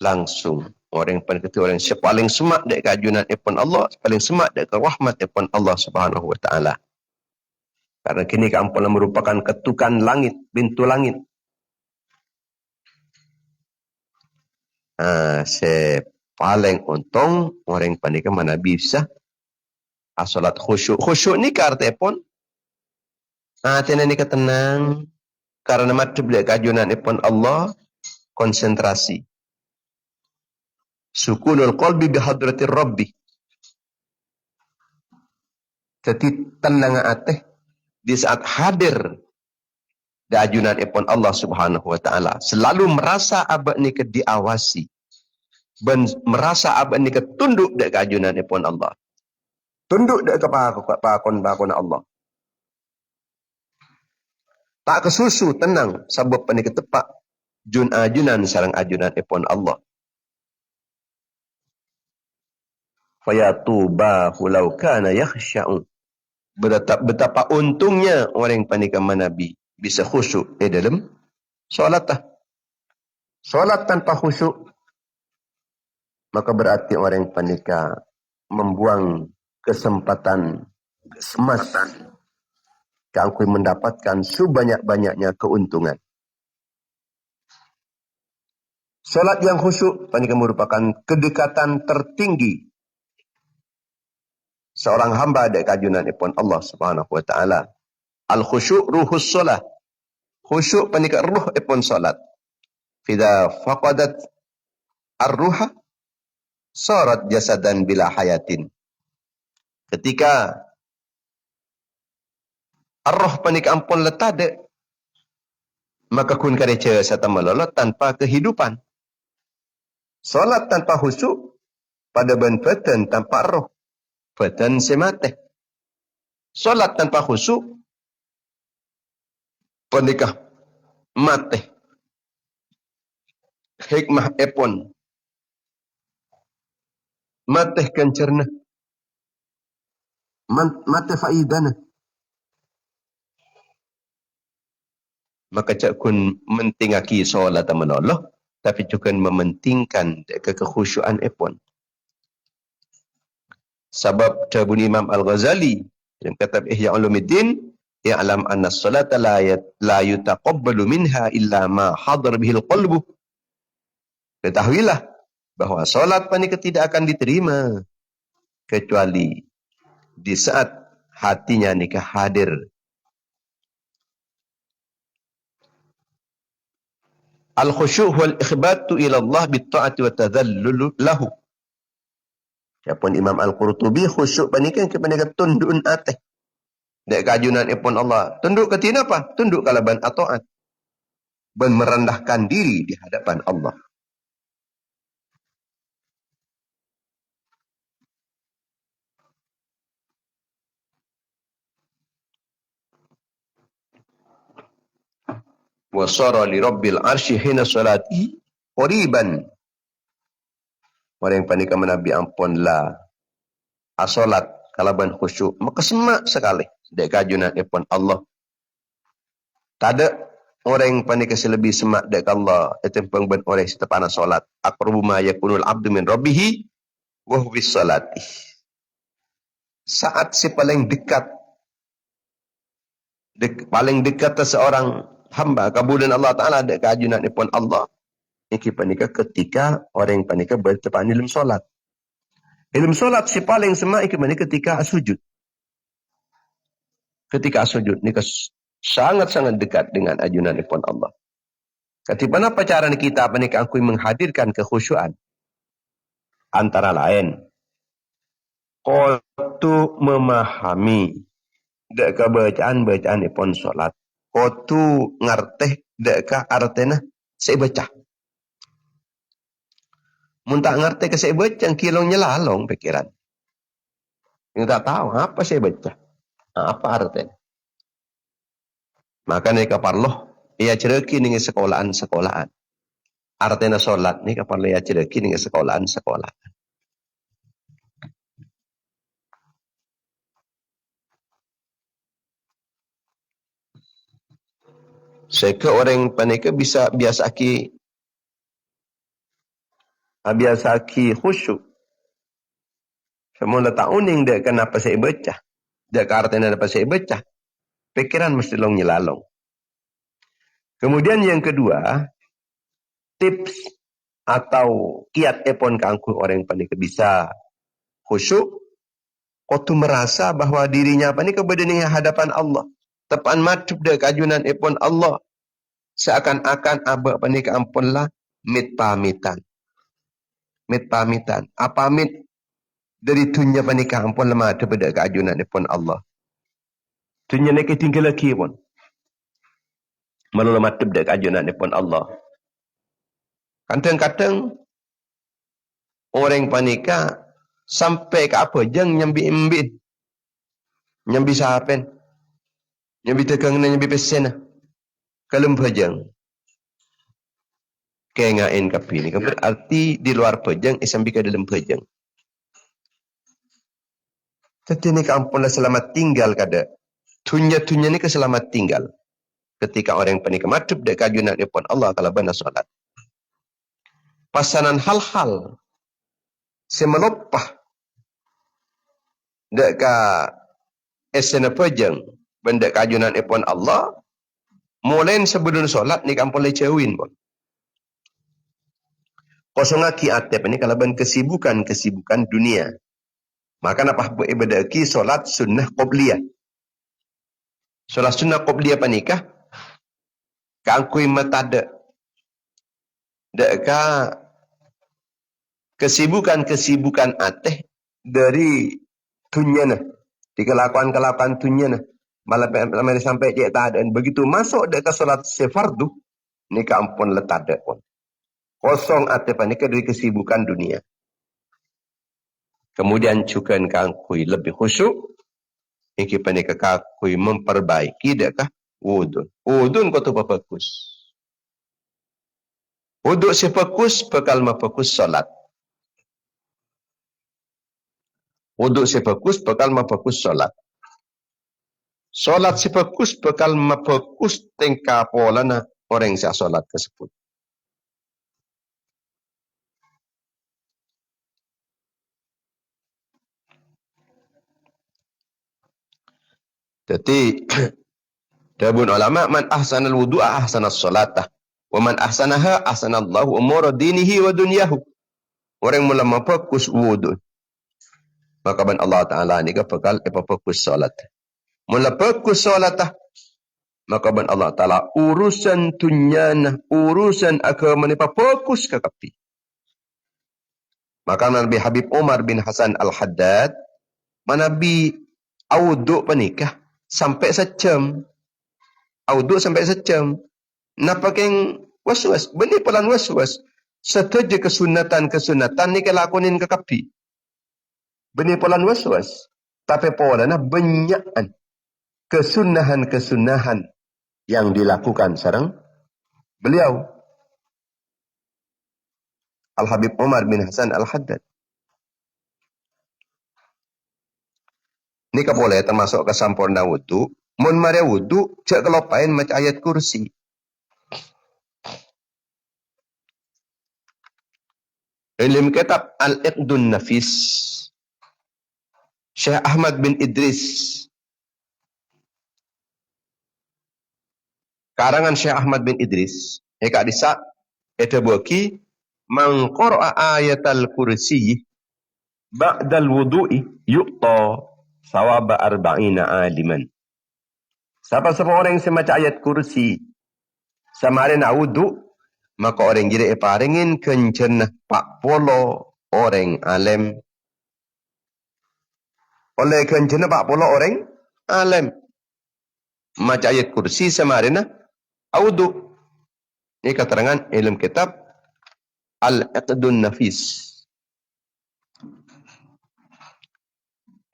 Speaker 1: langsung. Orang yang kata orang yang paling semak dek keajunan ipun Allah, paling semak dek ke rahmat ipun Allah Subhanahu wa taala. Karena kini kampung merupakan ketukan langit, pintu langit. Se paling untung orang yang panik mana bisa salat khusyuk. Khusyuk ni ke arti pun tina ni ketenang karena madhab dek keajunan ipun Allah, konsentrasi. Sukunul qalbi bihadratir rabbi. Jadi tenang hati di saat hadir di ajunan ipun Allah Subhanahu wa taala, selalu merasa abad ni ke diawasi dan merasa abad ni ke tunduk dek ajunan ipun Allah, tunduk dek ke pakon Allah, tak kesusu tenang sebab ni ke tepak ajunan sareng ajunan ipun Allah. Fayatuba hulau kana yakhsha'u. Betapa untungnya orang yang panikama Nabi bisa khusyuk dalam solat. Solat tanpa khusyuk, maka berarti orang yang panika membuang kesempatan kangkui mendapatkan sebanyak-banyaknya keuntungan. Solat yang khusyuk panika merupakan kedekatan tertinggi seorang hamba dari kajunan ipun Allah Subhanahu wa taala. Al khusyuk ruhus solat. Khusyuk panika ruh ipun solat. Fidha faqadat ar-ruha sarat jasadan bila hayatin. Ketika ar-ruh panika ampun letade, maka kun kareca serta melolot tanpa kehidupan. Solat tanpa khusyuk pada benpeten tanpa roh. Peten semate. Solat tanpa khusyuk panika mate. Hikmah epon mate kencerna. Mate faidana. Maka cak kun mentingaki solat menoloh, tapi juga mementingkan kekhusyuan epon. Sebab tabun Imam Al-Ghazali yang kata Ihya Ulumuddin, ya'lam anna as-salata la yutaqabbalu minha illa ma hadar bihil qalbu. Ketahuilah bahwa solat panika tidak akan diterima kecuali di saat hatinya nikah hadir. Al-khusyuk wal ikhbatu ila Allah bitta'ati wa tadhallulu lahu. Siapun Imam Al-Qurtubi khusyuk panika kepada tundukun ateh. Dek kajunan ipun Allah. Tunduk ke tina apa? Tunduk kalaban ataat. Dan merendahkan diri di hadapan Allah. Wa sara li rabbil arsy hina salati qariban. Orang yang panika menabi ampun la asolat kalaban khusyuk, maka semak sekali dek kajunan ipun Allah. Tada orang yang panika selebih semak dek Allah etempeng ben orang setepana solat. Aqrabu ma yakunul abdu min rabbih wa huwa bis salati. Saat si paling dekat paling dekat seorang hamba kabulan Allah Taala dek kajunan ipun Allah. Iki panika ketika orang yang panika bertepan dalam solat. Dalam solat si paling semak iki panika ketika sujud. Ketika sujud ni sangat-sangat dekat dengan ajunan ipun Allah. Ketika apa cara kita panika angkui menghadirkan kekhusyuan? Antara lain kotu memahami dek bacaan ipun solat. Kotu ngerteh dek artena saya baca. Mun tak ngerti ke saya baca, kilongnya lalong pikiran. Yang tak tahu apa saya baca. Apa artinya. Maka ni kaparloh, ia cereki dengan sekolahan-sekolahan. Artinya solat ni kaparloh ia cereki dengan sekolahan-sekolahan. Sehingga orang panika bisa biasa ki biasa ki khusyuk. Semula tak uning dek kenapa saya baca. Dek artinya apa saya baca. Pikiran mesti long nyelalong. Kemudian yang kedua, tips atau kiat epon kangku orang panik bisa khusyuk. Kau tu merasa bahawa dirinya apa ni kebenaran hadapan Allah. Tepan matup dek kajunan epon Allah. Seakan-akan abak apa ni keampun lah mit pamitan. Mit pamitan. Apa mit dari tunya apa ni keampun lah matup dek kajunan epon Allah. Tunya ni ketinggal lagi pun. Malu lah matup dek kajunan epon Allah. Kadang-kadang orang panika sampai ke apa jeng nyambi imbin. Nyambi sahapen. Nyambi tegang nyambi pesen. Kalem pejang. Kengain kapi ni. Berarti di luar pejang sampai ke dalam pejang. Tapi ni keampunlah selamat tinggal kada. Tunya-tunya ni keselamat tinggal. Ketika orang panika matup dek kajunan ipon Allah kalau benar solat. Pasanan hal-hal semelopah dek ka esena pejang benda kajunan ipon Allah mulai sebelum solat ni kampung lecewin pun. Kosong aki atep ni kalau ben kesibukan dunia. Maka apa ibadah ki solat sunnah qobliyah. Solat sunnah qobliyah panikah kangkui matada. Dek ka kesibukan ateh dari tunyana. Di kelakuan tunyana. Malah sampai dia tak ada. Begitu masuk dek ka solat sefardu ni kampun letada pun. Kosong atep panikah dari kesibukan dunia. Kemudian juga kangkui lebih khusyuk. Iki panika kangkui memperbaiki dekah wudun. Wudun kau tu bagus. Wuduk si fokus bekal mafokus solat. Wuduk si fokus bekal mafokus solat. Solat si fokus bekal mafokus tingkah polana orang yang solat tersebut. Jadi dabun ulama man ahsanal wudu'a ahsanas salatah wa man ahsanaha ahsanallahu umur dinihi wa dunyahu. Orang mula fokus wudu. Maka ban Allah Taala ni ka bekal fokus salat. Mula fokus salatah maka ban Allah Taala urusan dunyana, urusan agama ni fokus ka kapi. Maka Nabi Habib Umar bin Hasan Al-Haddad manabi awuduk panikah sampai sejam. Awuduk sampai sejam. Napakeng was-was. Beni pelan was-was. Setuju kesunatan ni kelakonin ke kapi. Beni pelan was-was. Tapi polana banyakan kesunahan yang dilakukan sareng beliau. Al-Habib Umar bin Hasan Al-Haddad. Ini boleh termasuk ke sampurna wudu. Mun mare wudu, cek kelopain macam ayat kursi. Dalam kitab Al-Iqdun Nafis, Syekh Ahmad bin Idris. Karangan Syekh Ahmad bin Idris. Eka disa, eta buaki, man qara'a ayatal kursi ba'dal wudu'i yuqta sawaba arba'ina aliman. Siapa orang yang semacam ayat kursi samarin wudu, maka orang jadi paringin kencernah 40 orang alim. Oleh kencernah 40 orang alim. Macam ayat kursi samarin wudu. Ini keterangan ilmu kitab Al-Iqdun Nafis.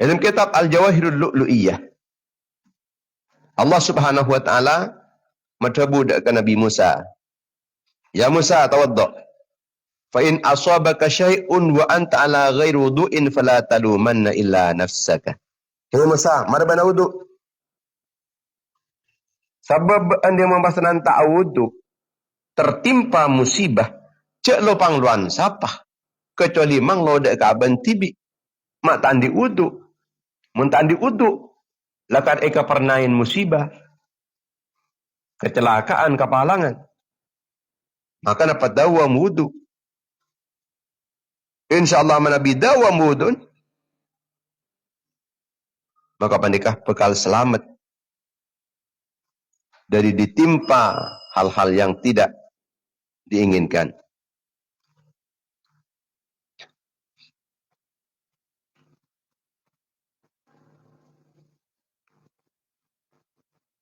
Speaker 1: Ilmu kitab Al-Jawahirul Lu'lu'iyah. Allah Subhanahu wa taala madhabu ke Nabi Musa. Ya Musa tawadda. Fa in asabaka syai'un wa anta ala ghairi wudu'in fala talumanna illa nafsaka. Ya Musa, mari bana wudu. Sebab anda membasanan tak wudu tertimpa musibah, cek lo pangluan siapa? kecuali mang lo dek kaban tibi mak tandi udu mun tandi udu lakat eka pernain musibah kecelakaan kepalangan maka dapat dawam wudu insyaallah manabi dawam wudun maka pandikah bekal selamat dari ditimpa hal-hal yang tidak diinginkan.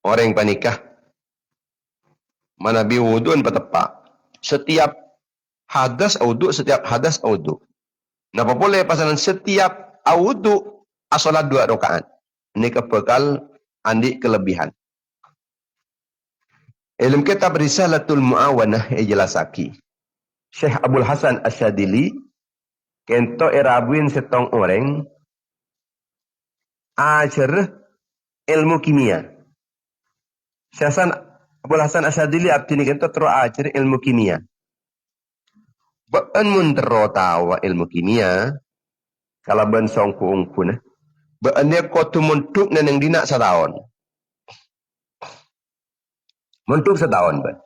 Speaker 1: Orang yang panikah manabi wudun petepak setiap hadas wudu setiap hadas wudu. Napa boleh pasalan setiap wudu asolat 2 rakaat. Ini kebekal andi kelebihan. Ilmu kitab Risalatul Muawanah jelasaki. Syekh Abdul Hasan Asyadili kento erabuin setong orang ajar ilmu kimia. Syekh Abdul Hasan Asyadili abdi ni kento terus ajar ilmu kimia. Baan mun tero tawa ilmu kimia kalau ban songku ungkuna baan dia kotu muntuk neneng dina setahun. Muntuk setahun ban.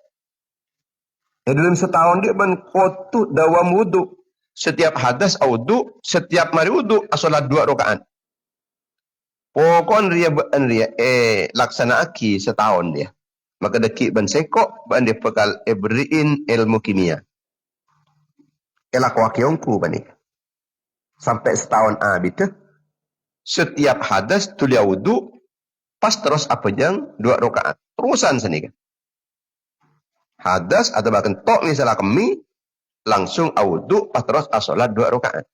Speaker 1: Dalam setahun dia ban kotu dawam wudu. Setiap hadas wudu, setiap mari wudu asolat 2 rakaat. Pokon ria ban ria laksana aki setahun dia. Maka deki ban sekok ban dia bekal ebriin ilmu kimia. Elak wakiongku bani. Sampai setahun abit setiap hadas tulia wudu pas terus apa jang 2 rakaat. Terusan seni kan. Hadas atau bahkan tok misalnya kami langsung wudu pas terus asolat 2 rakaat.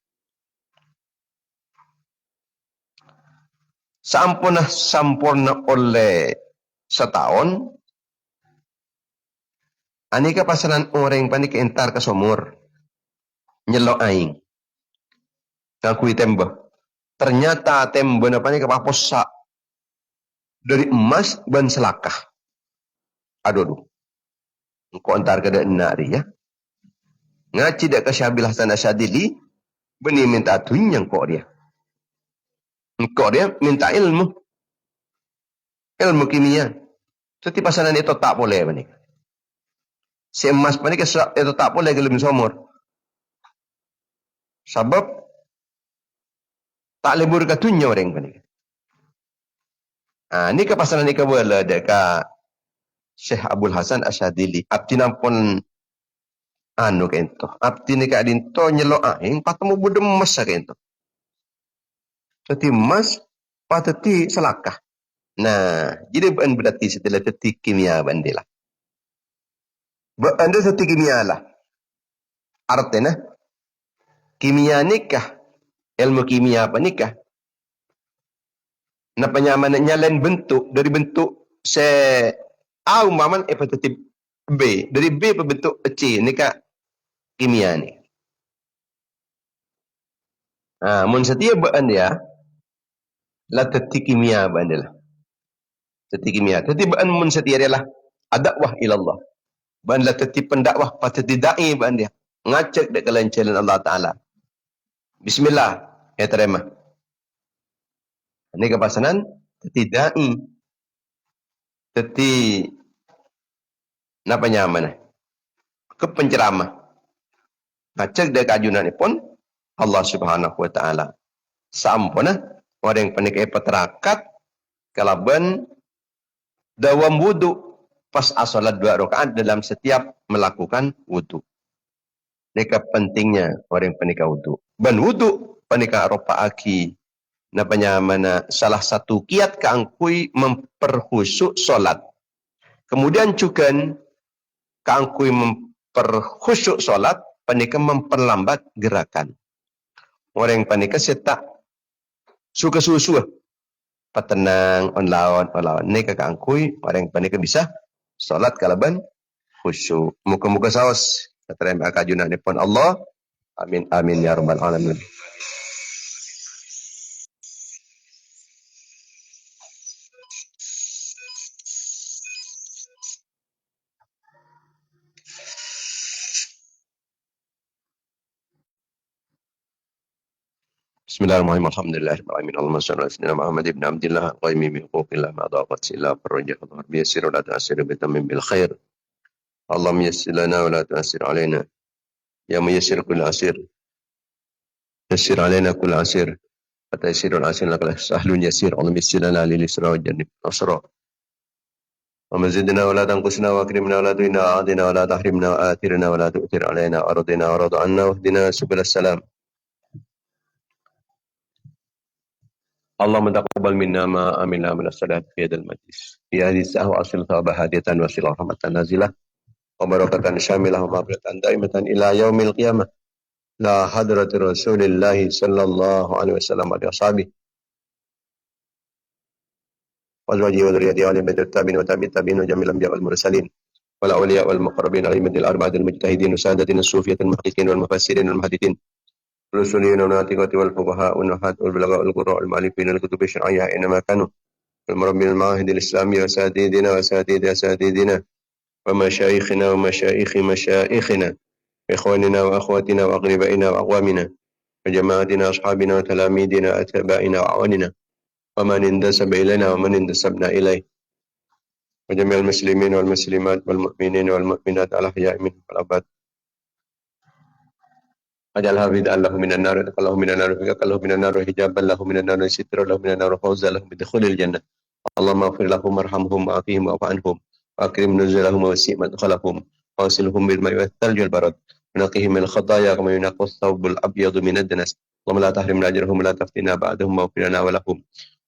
Speaker 1: Sampurna oleh setahun anika pasanan orang panik entar ke sumur nyelok aing ngakui tembah ternyata tembah apa ni kepaposa dari emas ban selakah aduh engkau entar ke nari ya ngaci dak ke Syabil Hasan Asyadili beni minta tunyang kok dia engkau dia minta ilmu kimia jadi pasanan itu tak boleh bani si emas bani itu tak boleh gelem sumur sebab tak lebur katunya orang bani ni kepasanan ni kebala deka Syekh Abdul Hasan Asyadili abdi nampun anu kento abdi ni kadinto nyelo aing patemu budem emas kento jadi emas pateti selakah nah jadi ban berarti setelah teti kimia bandila anda teti kimia lah artinya kimia nikah ilmu kimia apa nikah na penyamanannya lain bentuk dari bentuk se A umpaman hepatitis B dari B berbentuk C nikah kimia ni mun setia baan dia la teti kimia bandila teti kimia teti baan mun setia dia lah adakwah ilallah ban la teti pendakwah pateti dai baan dia ngacak dek kelancaran Allah Ta'ala bismillah ya terima ini kepasanan teti dai teti napa nyaman ke penceramah ngacak dek ajunan pun Allah Subhanahu wa Ta'ala sampuna orang yang penikai peterakat kalaban dawam wudu pas asolat 2 rakaat dalam setiap melakukan wudu. Ini pentingnya orang yang penikah wudu. Ban wudu penikah ropa aki napanya mana salah satu kiat keangkui memperhusuk solat. Kemudian juga keangkui memperhusuk solat penikah memperlambat gerakan. Orang yang penikah setak suka susu petenang on lawan ini keangkui orang yang penikah bisa solat kalaban khusyuk. Muka-muka saus terima kajunan pun Allah. Amin amin ya rabbal alamin. Bismillahirrahmanirrahim. Alhamdulillahirrahmanirrahim. Allahumma salli ala sayyidina Muhammad ibn Abdillah qaimi bi huquqillah ma daqat sila farajah wa biyasir wa la ta'sir bi tamim bil khair. Allahumma yassir lana wa la ta'sir alaina. Ya muyassir kull asir. Yassir alaina kull asir. Hatta yasirul asir lak sahlun yasir. Allahumma yassir lana lil isra wa jannib nasra. Wa zidna wa la tanqusna wa akrimna wa la tuhina wa adina wa la tahrimna wa athirna wa la tu'thir alaina ardina wa radu anna wa hdina subul salam. اللهم تقبل منا ما عملنا من الصلاة في هذا المجلس في هذه الساعة وأصل ثواب هادية وصلة رحمة نازلة وبركة شاملة ومغفرة دائمة إلى يوم القيامة لا حضرة رسول الله صلى الله عليه وسلم وأصحابه وأزواجه وذريته وآل بيت التابعين وتابع التابعين وجميع الأنبياء والمرسلين والأولياء والمقربين الأئمة الأربعة المجتهدين وسادتنا الصوفية المحققين والمفسرين والمحدثين الرسولين والناطقة والفقهاء والنحاة والبلغاء والقراء المؤلفين الكتب الشرعية أينما كانوا المربين المعاهد الإسلامية وأساتذتنا وأساتذة أساتذتنا ومشايخنا ومشايخ مشايخنا إخواننا وأخواتنا وأقربائنا وأقوامنا وجماعتنا أصحابنا وتلاميذنا أتباعنا وأعواننا ومن انتسب إلينا ومن انتسبنا إليه وجميع المسلمين والمسلمات والمؤمنين والمؤمنات الأحياء منهم والأموات اجعلها فداء له من النار له من النار له من النار حجابا له من النار سترا له من النار فوزا له بدخول الجنة اللهم اغفر لهم وارحمهم وعافهم واعف عنهم واكرم نزلهم ووسع مدخلهم واغسلهم بالماء والثلج والبرد ونقهم من الخطايا كما ينقى الثوب الابيض من الدنس اللهم لا تحرمنا اجرهم ولا تفتنا بعدهم واغفر لنا ولهم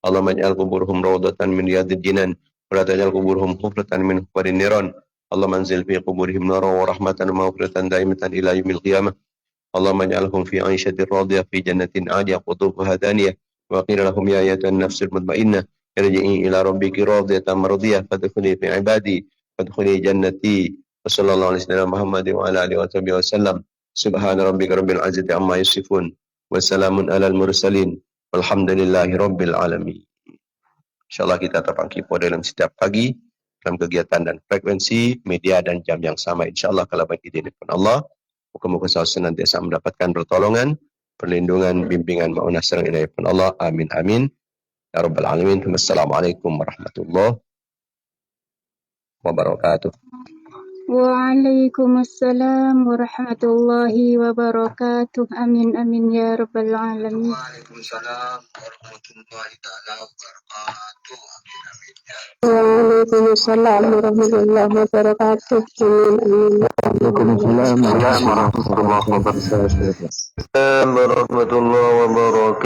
Speaker 1: اللهم اجعل قبورهم روضة من رياض الجنان ولا تجعل قبورهم حفرة من حفر النيران اللهم انزل في قبورهم نارا ورحمة ومغفرة دائمة الى يوم القيامة اللهم اجعلهم في عيشة راضية في جنة عالية قطوفها دانية وقيل لهم يا أيتها النفس المطمئنة ارجعي إلى ربك راضية مرضية فادخلي في عبادي فادخلي جنتي وصلى الله على سيدنا محمد وعلى آله وصحبه وسلم سبحان ربك رب العزة عما يصفون وسلام على المرسلين والحمد لله رب العالمين. Insyaallah kita terpangkipo dalam setiap pagi dalam kegiatan dan frekuensi media dan jam yang sama insyaallah kalau baik izin Allah. Moga-moga saya senantiasa mendapatkan pertolongan, perlindungan, bimbingan, maunah serang inayah pun Allah. Amin amin. Ya Rabbal Alamin. Wassalamualaikum warahmatullahi wabarakatuh.
Speaker 2: Waalaikumsalam warahmatullahi wabarakatuh. Amin amin ya Rabbal Alamin.
Speaker 3: Waalaikumsalam warahmatullahi wabarakatuh. Amin amin ya.
Speaker 2: Waalaikumsalam warahmatullahi wabarakatuh. Amin amin.
Speaker 3: Waalaikumsalam warahmatullahi wabarakatuh.